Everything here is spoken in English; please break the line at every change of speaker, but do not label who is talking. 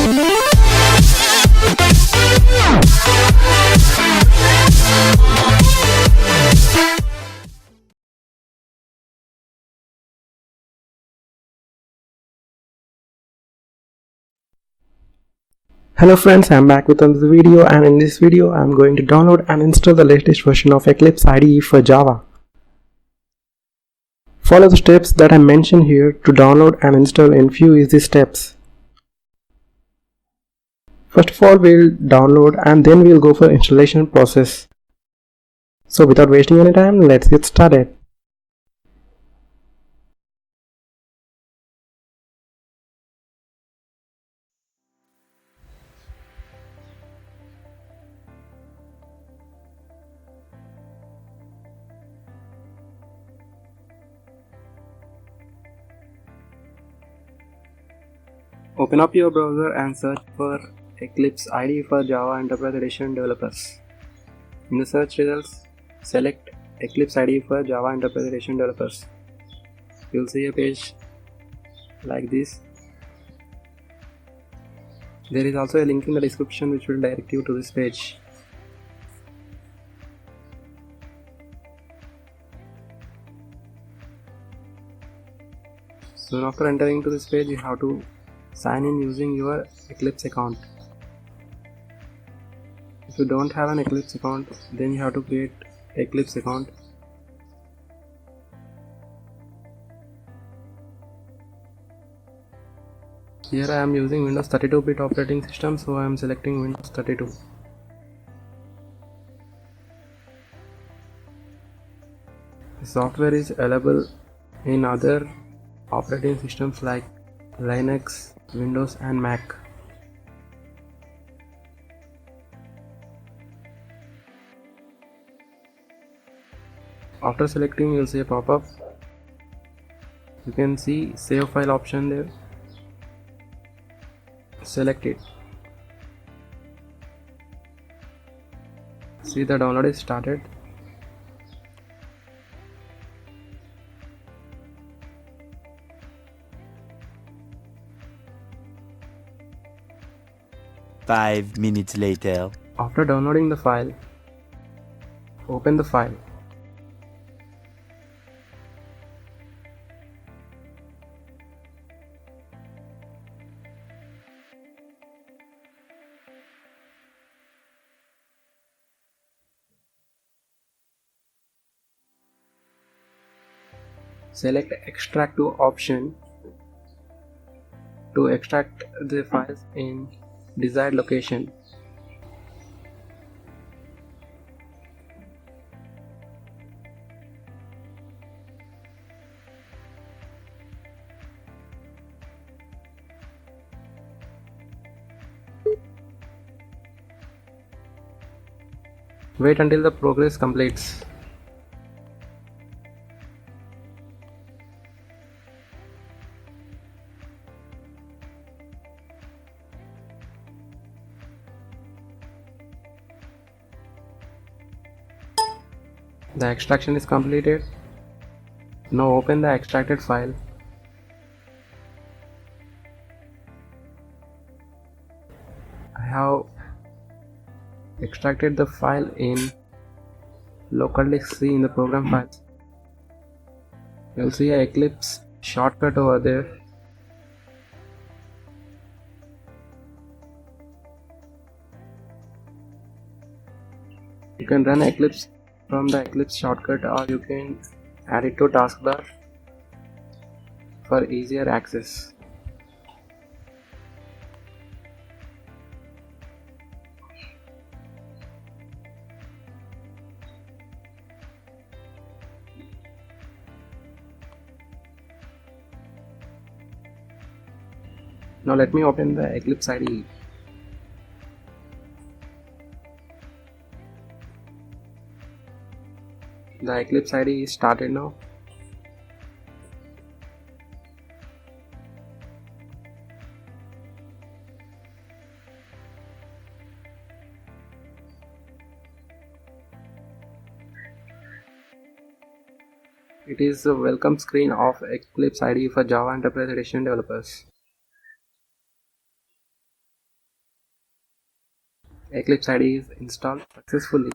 Hello friends, I am back with another video, and in this video I am going to download and install the latest version of Eclipse IDE for Java. Follow the steps that I mentioned here to download and install in few easy steps. First of all, we'll download and then we'll go for installation process. So without wasting any time, let's get started. Open up your browser and search for Eclipse IDE for Java Enterprise Edition Developers. In the search results, select Eclipse IDE for Java Enterprise Edition Developers. You'll see a page like this. There is also a link in the description which will direct you to this page. Soon after entering to this page, you have to sign in using your Eclipse account. If you don't have an Eclipse account, then you have to create Eclipse account. Here I am using Windows 32-bit operating system, so I am selecting Windows 32. The software is available in other operating systems like Linux, Windows and Mac. After selecting, you'll see a pop-up. You can see save file option there. Select it. See, the download is started.
Five minutes later.
After downloading the file, open the file. Select extract to option to extract the files in desired location. Wait until the progress completes. The extraction is completed. Now open the extracted file. I have extracted the file in local disk C in the program files. You'll see an Eclipse shortcut over there. You can run Eclipse from the Eclipse shortcut, or you can add it to taskbar for easier access. Now let me open the Eclipse IDE. The Eclipse IDE is started now. It is the welcome screen of Eclipse IDE for Java Enterprise Edition developers. Eclipse IDE is installed successfully.